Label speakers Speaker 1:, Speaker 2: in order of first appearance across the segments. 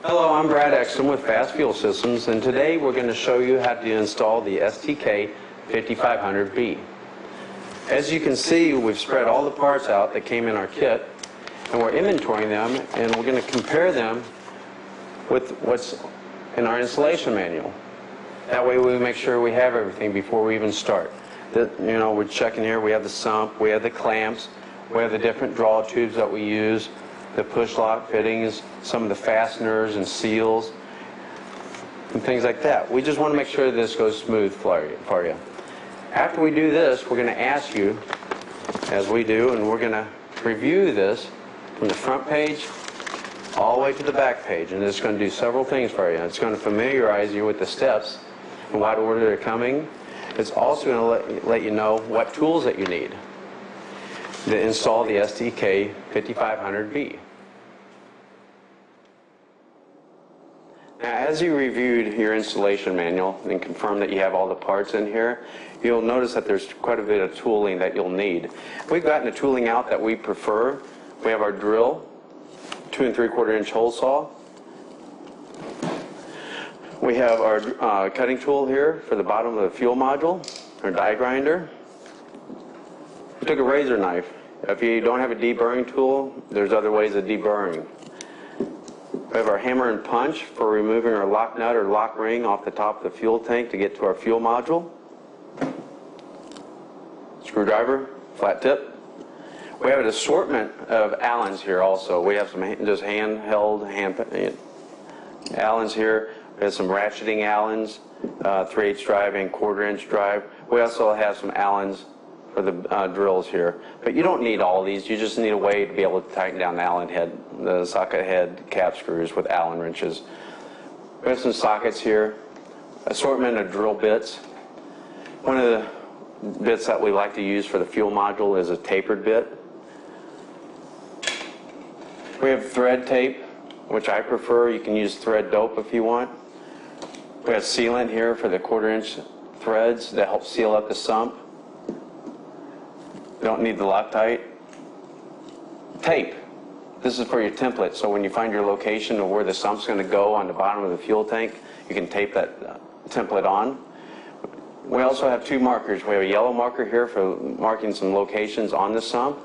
Speaker 1: Hello, I'm Brad Exton with FASS Fuel Systems, and today we're going to show you how to install the Stk 5500B. As you can see, we've spread all the parts out that came in our kit, and we're inventorying them, and we're going to compare them with what's in our installation manual. That way we make sure we have everything before we even start. We're checking here, we have the sump, we have the clamps, we have the different draw tubes that we use, the push lock fittings, some of the fasteners and seals, and things like that. We just want to make sure this goes smooth for you. After we do this, we're going to ask you, as we do, and we're going to review this from the front page all the way to the back page. And it's going to do several things for you. It's going to familiarize you with the steps in what order they're coming. It's also going to let you know what tools that you need to install the Stk 5500B. Now, as you reviewed your installation manual and confirmed that you have all the parts in here, you'll notice that there's quite a bit of tooling that you'll need. We've gotten the tooling out that we prefer. We have our drill, 2 3/4 inch hole saw. We have our cutting tool here for the bottom of the fuel module, our die grinder. We took a razor knife. If you don't have a deburring tool, there's other ways of deburring. We have our hammer and punch for removing our lock nut or lock ring off the top of the fuel tank to get to our fuel module. Screwdriver, flat tip. We have an assortment of Allens here also. We have some just handheld Allens here. We have some ratcheting Allens, 3/8 drive and 1/4 inch drive. We also have some Allens for the drills here. But you don't need all of these. You just need a way to be able to tighten down the Allen head, the socket head cap screws with Allen wrenches. We have some sockets here, assortment of drill bits. One of the bits that we like to use for the fuel module is a tapered bit. We have thread tape, which I prefer. You can use thread dope if you want. We have sealant here for the 1/4 inch threads that help seal up the sump. You don't need the Loctite. Tape. This is for your template, so when you find your location of where the sump's going to go on the bottom of the fuel tank, you can tape that template on. We also have 2 markers. We have a yellow marker here for marking some locations on the sump,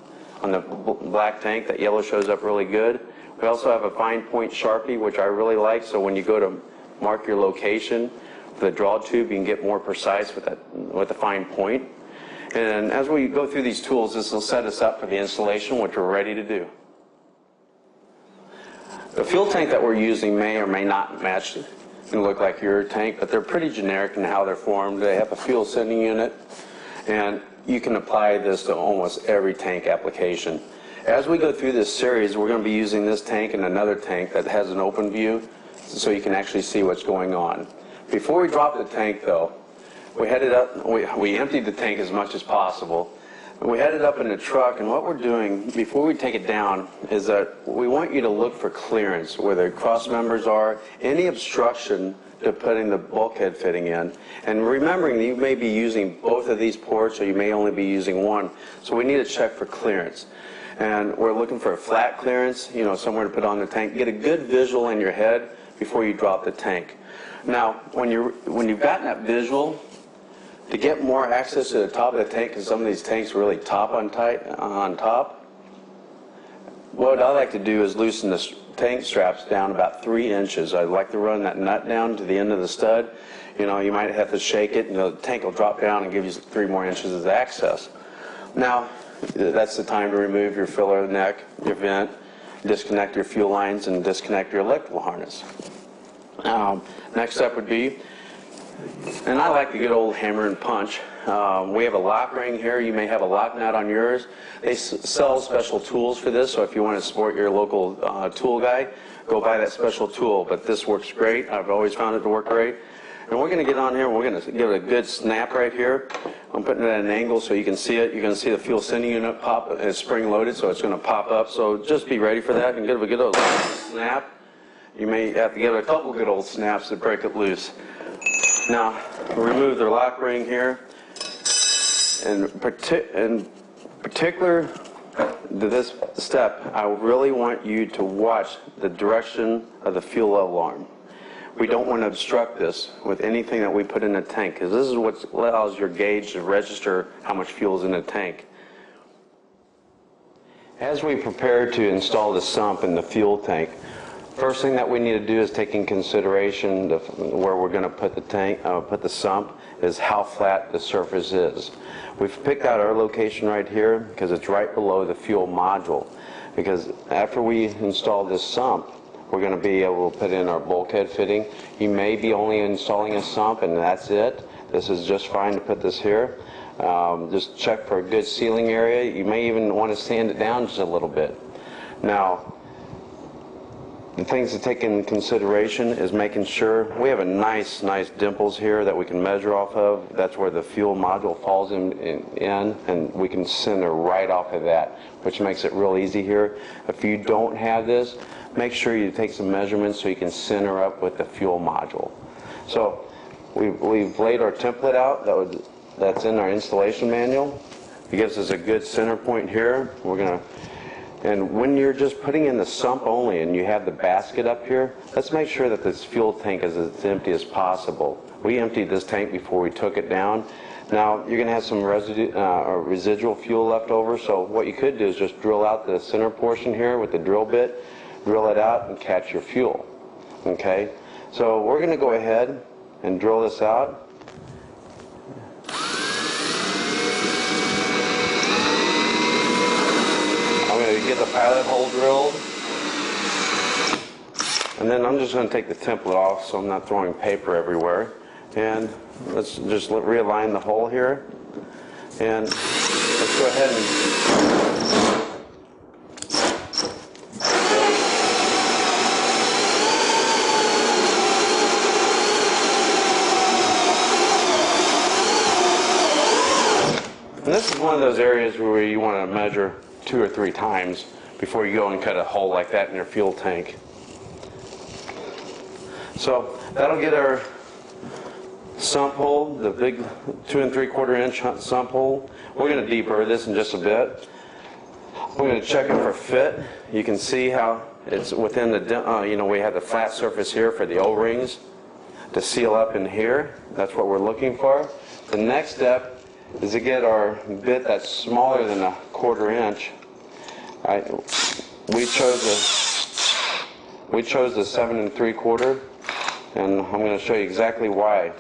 Speaker 1: on the black tank. That yellow shows up really good. We also have a fine point Sharpie, which I really like, so when you go to mark your location with the draw tube, you can get more precise with the fine point. And as we go through these tools, this will set us up for the installation, which we're ready to do. The fuel tank that we're using may or may not match and look like your tank, but they're pretty generic in how they're formed. They have a fuel sending unit, and you can apply this to almost every tank application. As we go through this series, we're going to be using this tank and another tank that has an open view, so you can actually see what's going on. Before we drop the tank, though, we emptied the tank as much as possible. We had it up in the truck, and what we're doing before we take it down is that we want you to look for clearance, where the cross members are, any obstruction to putting the bulkhead fitting in. And remembering that you may be using both of these ports, or you may only be using one. So we need to check for clearance. And we're looking for a flat clearance, somewhere to put on the tank. Get a good visual in your head before you drop the tank. Now, when you've gotten that visual, to get more access to the top of the tank, because some of these tanks really top on top, what I like to do is loosen the tank straps down about 3 inches. I like to run that nut down to the end of the stud. You might have to shake it, and the tank will drop down and give you 3 more inches of access. Now, that's the time to remove your filler neck, your vent, disconnect your fuel lines, and disconnect your electrical harness. Next step would be, and I like the good old hammer and punch. We have a lock ring here. You may have a lock nut on yours. They sell special tools for this, so if you want to support your local tool guy, go buy that special tool. But this works great. I've always found it to work great. And we're going to get on here, and we're going to give it a good snap right here. I'm putting it at an angle so you can see it. You're going to see the fuel sending unit pop. It's spring-loaded, so it's going to pop up. So just be ready for that and give it a good old snap. You may have to give it a couple good old snaps to break it loose. Now, remove the lock ring here. In particular, this step, I really want you to watch the direction of the fuel level arm. We don't want to obstruct this with anything that we put in the tank, because this is what allows your gauge to register how much fuel is in the tank. As we prepare to install the sump in the fuel tank, first thing that we need to do is take in consideration where we're going to put the tank, put the sump, is how flat the surface is. We've picked out our location right here because it's right below the fuel module. Because after we install this sump, we're going to be able to put in our bulkhead fitting. You may be only installing a sump and that's it. This is just fine to put this here. Just check for a good sealing area. You may even want to sand it down just a little bit. Now, the things to take in consideration is making sure we have a nice dimples here that we can measure off of. That's where the fuel module falls in and we can center right off of that, which makes it real easy here. If you don't have this, make sure you take some measurements so you can center up with the fuel module. So we've laid our template out that's in our installation manual. It gives us a good center point here. And when you're just putting in the sump only and you have the basket up here, let's make sure that this fuel tank is as empty as possible. We emptied this tank before we took it down. Now you're going to have some residual fuel left over, so what you could do is just drill out the center portion here with the drill bit, drill it out and catch your fuel. Okay, so we're going to go ahead and drill this out. Get the pilot hole drilled, and then I'm just going to take the template off so I'm not throwing paper everywhere, and let's just realign the hole here, and let's go ahead and this is one of those areas where you want to measure 2 or 3 times before you go and cut a hole like that in your fuel tank. So that'll get our sump hole, the big 2 3/4 inch sump hole. We're going to deburr this in just a bit. We're going to check it for fit. You can see how it's within the, we have the flat surface here for the O-rings to seal up in here. That's what we're looking for. The next step is to get our bit that's smaller than a 1/4 inch. We chose the 7 3/4, and I'm going to show you exactly why.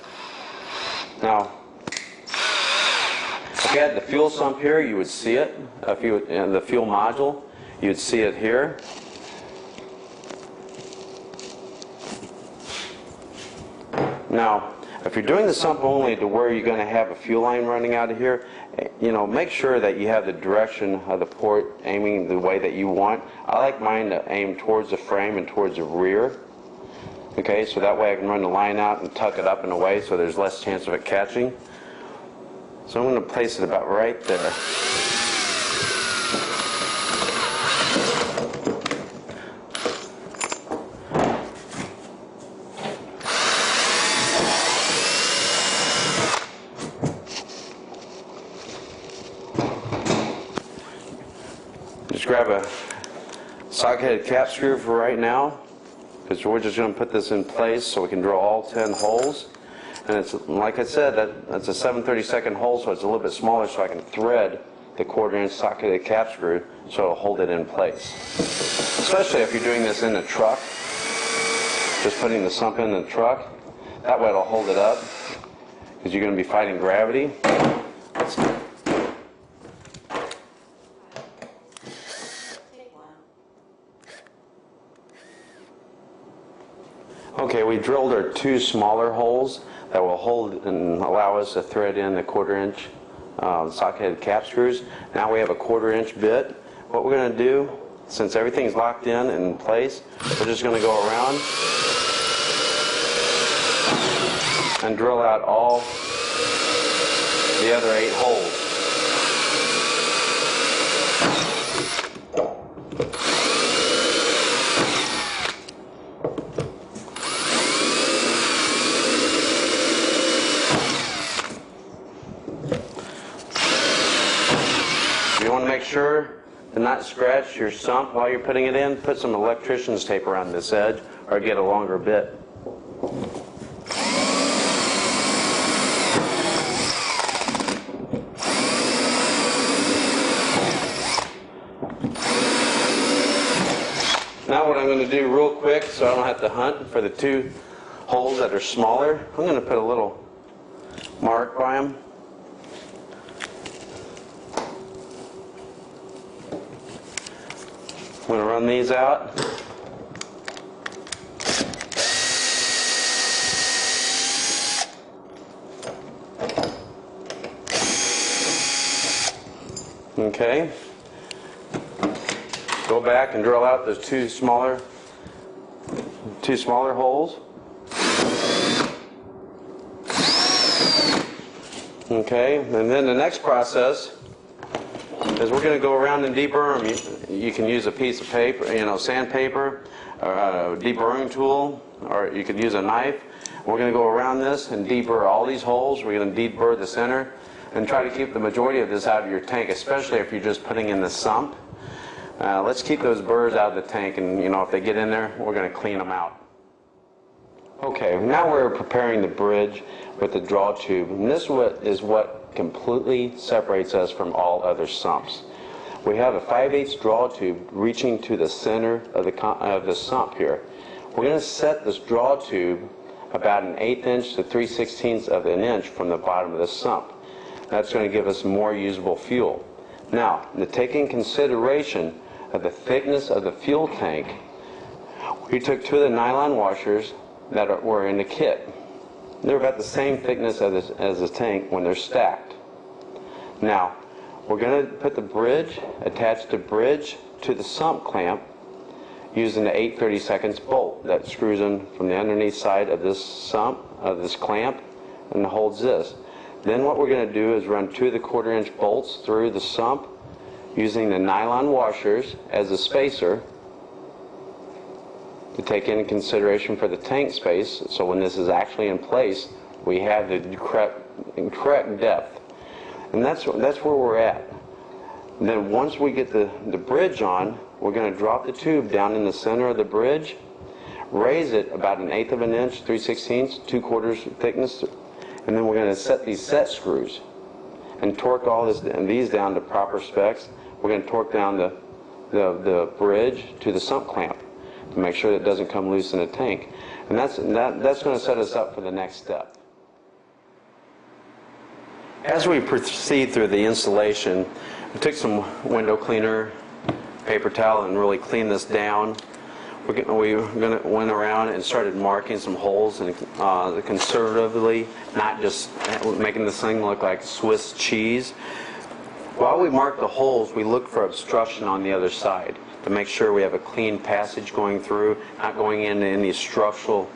Speaker 1: Now, if you had the fuel sump here, you would see it. If you in the fuel module, you'd see it here. Now, if you're doing the sump only to where you're going to have a fuel line running out of here, make sure that you have the direction of the port aiming the way that you want. I like mine to aim towards the frame and towards the rear. Okay, so that way I can run the line out and tuck it up in a way so there's less chance of it catching. So I'm going to place it about right there. Just grab a socket-headed cap screw for right now, because we're just going to put this in place so we can drill all 10 holes. And it's, like I said, that's a 7/32 hole, so it's a little bit smaller, so I can thread the 1/4 inch socket-headed cap screw so it'll hold it in place. Especially if you're doing this in a truck, just putting the sump in the truck, that way it'll hold it up, because you're going to be fighting gravity. Okay, we drilled our 2 smaller holes that will hold and allow us to thread in the 1/4 inch socket-headed cap screws. Now we have a 1/4 inch bit. What we're going to do, since everything's locked in place, we're just going to go around and drill out all the other 8 holes. You want to make sure to not scratch your sump while you're putting it in, put some electrician's tape around this edge or get a longer bit. Now what I'm going to do real quick, so I don't have to hunt for the two holes that are smaller, I'm going to put a little mark by them. I'm going to run these out. Okay. Go back and drill out those two smaller holes. Okay, and then the next process is we're going to go around and deburr them. You can use a piece of paper, sandpaper, or a deburring tool, or you could use a knife. We're going to go around this and deburr all these holes. We're going to deburr the center and try to keep the majority of this out of your tank, especially if you're just putting in the sump. Let's keep those burrs out of the tank, and if they get in there, we're going to clean them out. Okay, now we're preparing the bridge with the draw tube, and this is what completely separates us from all other sumps. We have a 5/8 draw tube reaching to the center of the sump here. We're going to set this draw tube about 1/8 inch to 3/16 of an inch from the bottom of the sump. That's going to give us more usable fuel. Now, to take in consideration of the thickness of the fuel tank, we took two of the nylon washers that were in the kit. They're about the same thickness as the tank when they're stacked. Now, we're going to put the bridge, attach the bridge to the sump clamp using the 8/32 bolt that screws in from the underneath side of this sump, of this clamp, and holds this. Then what we're going to do is run two of the 1/4 inch bolts through the sump using the nylon washers as a spacer to take into consideration for the tank space, so when this is actually in place, we have the correct depth. And that's where we're at. And then once we get the bridge on, we're going to drop the tube down in the center of the bridge, raise it about 1/8 of an inch, 3/16, 2/4 thickness, and then we're going to set these set screws and torque these down to proper specs. We're going to torque down the bridge to the sump clamp to make sure that it doesn't come loose in the tank. And that's going to set us up for the next step. As we proceed through the installation, we took some window cleaner, paper towel, and really cleaned this down. We went around and started marking some holes, and conservatively, not just making this thing look like Swiss cheese. While we marked the holes, we looked for obstruction on the other side to make sure we have a clean passage going through, not going into any structural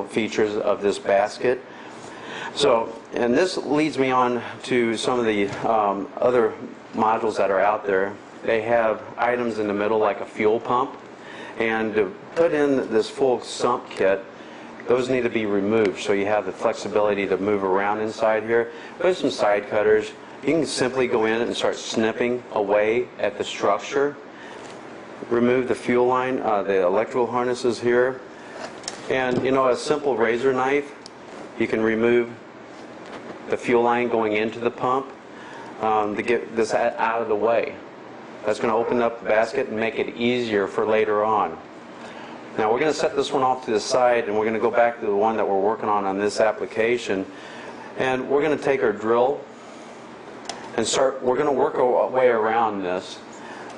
Speaker 1: features of this basket. So, and this leads me on to some of the other modules that are out there. They have items in the middle like a fuel pump, and to put in this full sump kit, those need to be removed so you have the flexibility to move around inside here. There's some side cutters. You can simply go in and start snipping away at the structure. Remove the fuel line, the electrical harnesses here, and a simple razor knife, you can remove the fuel line going into the pump to get this out of the way. That's going to open up the basket and make it easier for later on. Now we're going to set this one off to the side, and we're going to go back to the one that we're working on this application, and we're going to take our drill and we're going to work our way around this,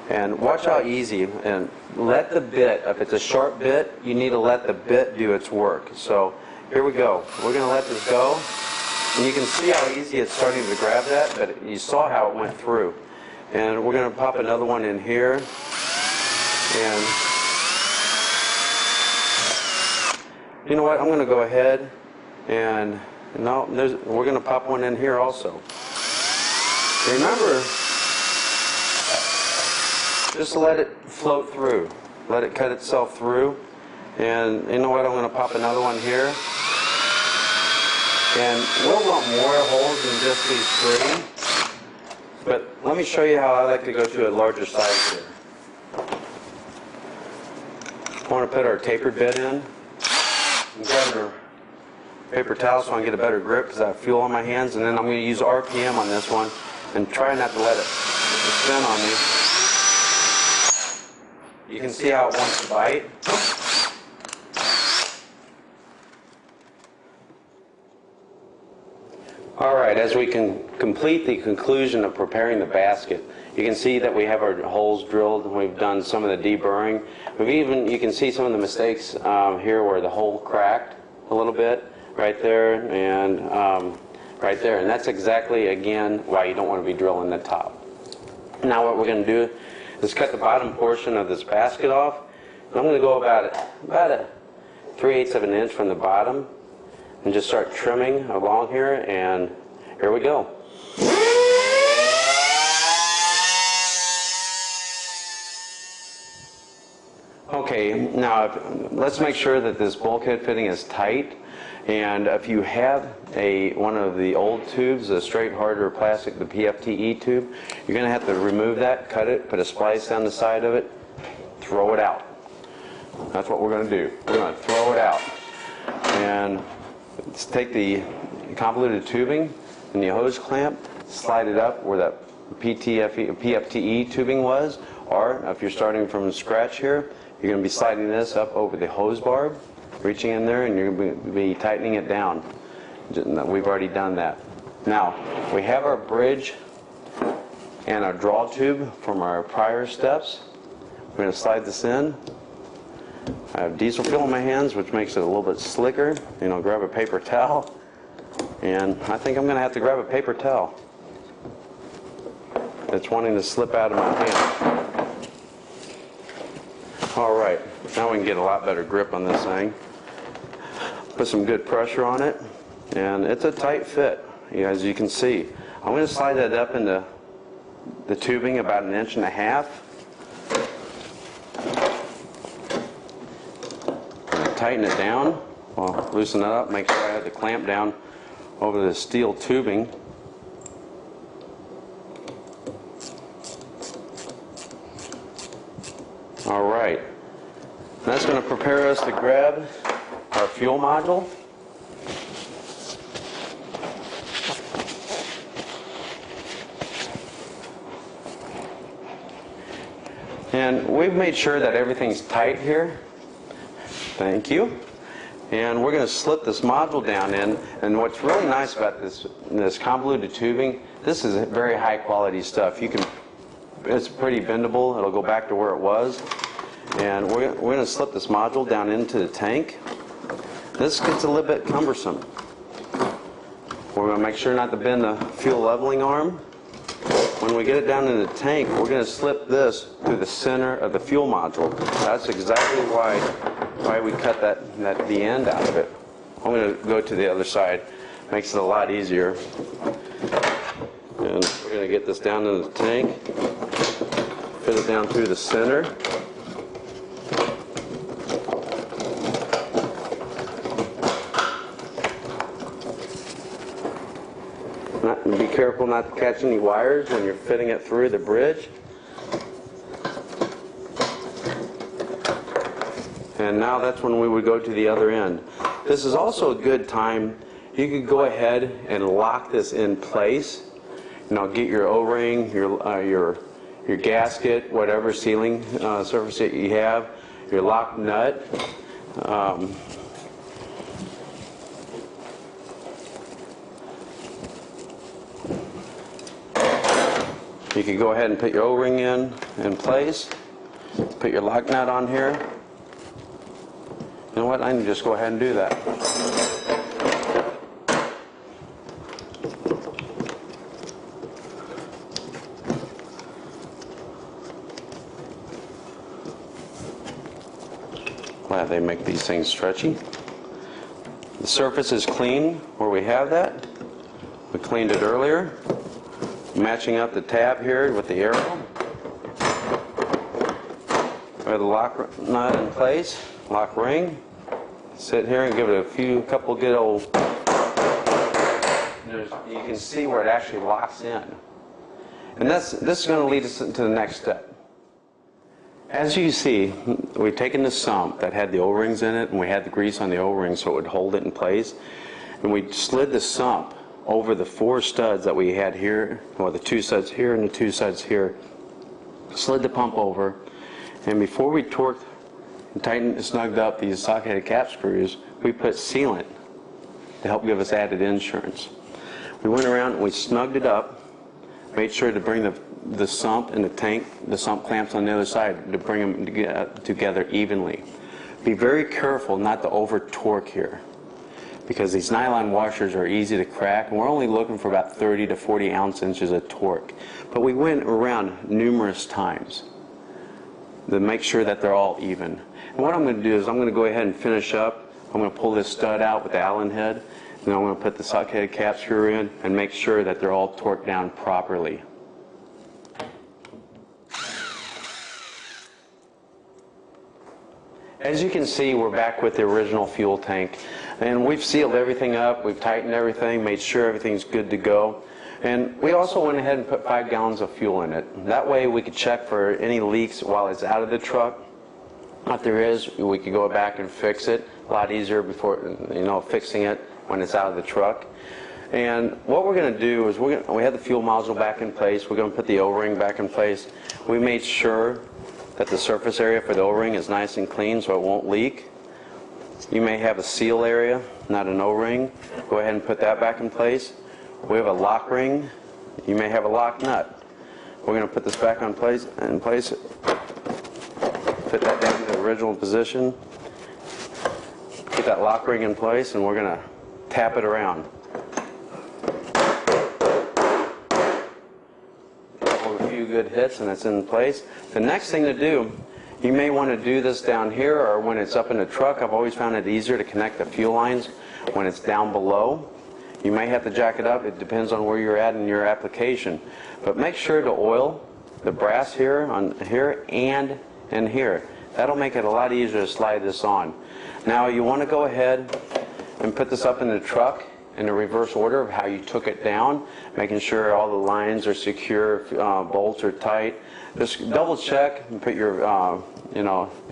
Speaker 1: and watch how easy, and let the bit, if it's a sharp bit, you need to let the bit do its work. So here we go. We're going to let this go, and you can see how easy it's starting to grab that, but you saw how it went through. And we're going to pop another one in here, and you know what, I'm going to go ahead and we're going to pop one in here also. Remember, just let it float through. Let it cut itself through. And you know what, I'm going to pop another one here. And we'll want more holes than just these 3. But let me show you how I like to go to a larger size here. I want to put our tapered bit in. I'm grabbing our paper towel so I can get a better grip because I have fuel on my hands, and then I'm going to use RPM on this one and try not to let it spin on me. You can see how it wants to bite. Alright, as we can complete the conclusion of preparing the basket, you can see that we have our holes drilled and we've done some of the deburring. You can see some of the mistakes here where the hole cracked a little bit, right there and right there. And that's exactly, again, why you don't want to be drilling the top. Now what we're going to do is cut the bottom portion of this basket off. And I'm going to go about a 3/8 of an inch from the bottom and just start trimming along here, and here we go. Okay, now let's make sure that this bulkhead fitting is tight, and if you have one of the old tubes, a straight harder plastic, the PFTE tube, you're going to have to remove that, cut it, put a splice down the side of it, throw it out. That's what we're going to do. We're going to throw it out. And let's take the convoluted tubing and the hose clamp, slide it up where that PFTE tubing was, or if you're starting from scratch here, you're going to be sliding this up over the hose barb, reaching in there, and you're going to be tightening it down. We've already done that. Now, we have our bridge and our draw tube from our prior steps. We're going to slide this in. I have diesel fuel in my hands, which makes it a little bit slicker. Grab a paper towel, and I think I'm going to have to grab a paper towel. It's wanting to slip out of my hand. All right, now we can get a lot better grip on this thing. Put some good pressure on it, and it's a tight fit, as you can see. I'm going to slide that up into the tubing about 1.5 inches. Tighten it down, well, loosen it up, make sure I have the clamp down over the steel tubing. Alright, that's going to prepare us to grab our fuel module. And we've made sure that everything's tight here. Thank you. And we're going to slip this module down in. And what's really nice about this convoluted tubing, this is very high quality stuff. It's pretty bendable. It'll go back to where it was. And we're going to slip this module down into the tank. This gets a little bit cumbersome. We're going to make sure not to bend the fuel leveling arm. When we get it down in the tank, we're going to slip this through the center of the fuel module. That's exactly why we cut the end out of it. I'm going to go to the other side. Makes it a lot easier. And we're going to get this down in the tank. Fit it down through the center. Be careful not to catch any wires when you're fitting it through the bridge. And now that's when we would go to the other end. This is also a good time. You could go ahead and lock this in place. Get your O-ring, your gasket, whatever sealing surface that you have, your lock nut. You can go ahead and put your O-ring in place. Put your lock nut on here. You know what? I can just go ahead and do that. Glad they make these things stretchy. The surface is clean where we have that. We cleaned it earlier. Matching up the tab here with the arrow. We have the lock nut in place, lock ring. Sit here and give it a couple good old. You can see where it actually locks in. And this is going to lead us to the next step. As you see, we've taken the sump that had the O-rings in it, and we had the grease on the O-rings so it would hold it in place. And we slid the sump over the 4 studs that we had here, or the 2 studs here and the 2 studs here. Slid the pump over, and before we torqued and tightened and snugged up these socket-headed cap screws, we put sealant to help give us added insurance. We went around and we snugged it up, made sure to bring the sump and the tank, the sump clamps on the other side, to bring them together evenly. Be very careful not to over torque here, because these nylon washers are easy to crack, and we're only looking for about 30 to 40 ounce-inches of torque. But we went around numerous times to make sure that they're all even. And what I'm going to do is I'm going to go ahead and finish up. I'm going to pull this stud out with the Allen head, and I'm going to put the socket-headed cap screw in and make sure that they're all torqued down properly. As you can see, we're back with the original fuel tank, and we've sealed everything up, we've tightened everything, made sure everything's good to go. And we also went ahead and put 5 gallons of fuel in it. That way we could check for any leaks while it's out of the truck. If there is, we could go back and fix it. A lot easier before, fixing it when it's out of the truck. And what we're going to do is we have the fuel module back in place. We're going to put the O-ring back in place. We made sure that the surface area for the O-ring is nice and clean so it won't leak. You may have a seal area, not an O-ring. Go ahead and put that back in place. We have a lock ring. You may have a lock nut. We're going to put this back in place. Put that down to the original position. Get that lock ring in place, and we're going to tap it around. A few good hits, and it's in place. The next thing to do, you may want to do this down here, or when it's up in the truck. I've always found it easier to connect the fuel lines when it's down below. You may have to jack it up. It depends on where you're at in your application. But make sure to oil the brass here, and here. That'll make it a lot easier to slide this on. Now you want to go ahead and put this up in the truck in the reverse order of how you took it down, making sure all the lines are secure, bolts are tight. Just double check and put your,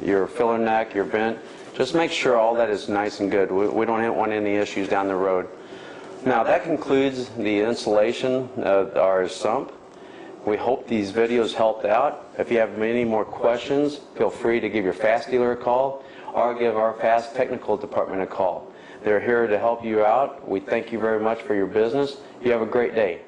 Speaker 1: your filler neck, your vent. Just make sure all that is nice and good. We don't want any issues down the road. Now that concludes the installation of our sump. We hope these videos helped out. If you have any more questions, feel free to give your FASS dealer a call or give our FASS technical department a call. They're here to help you out. We thank you very much for your business. You have a great day.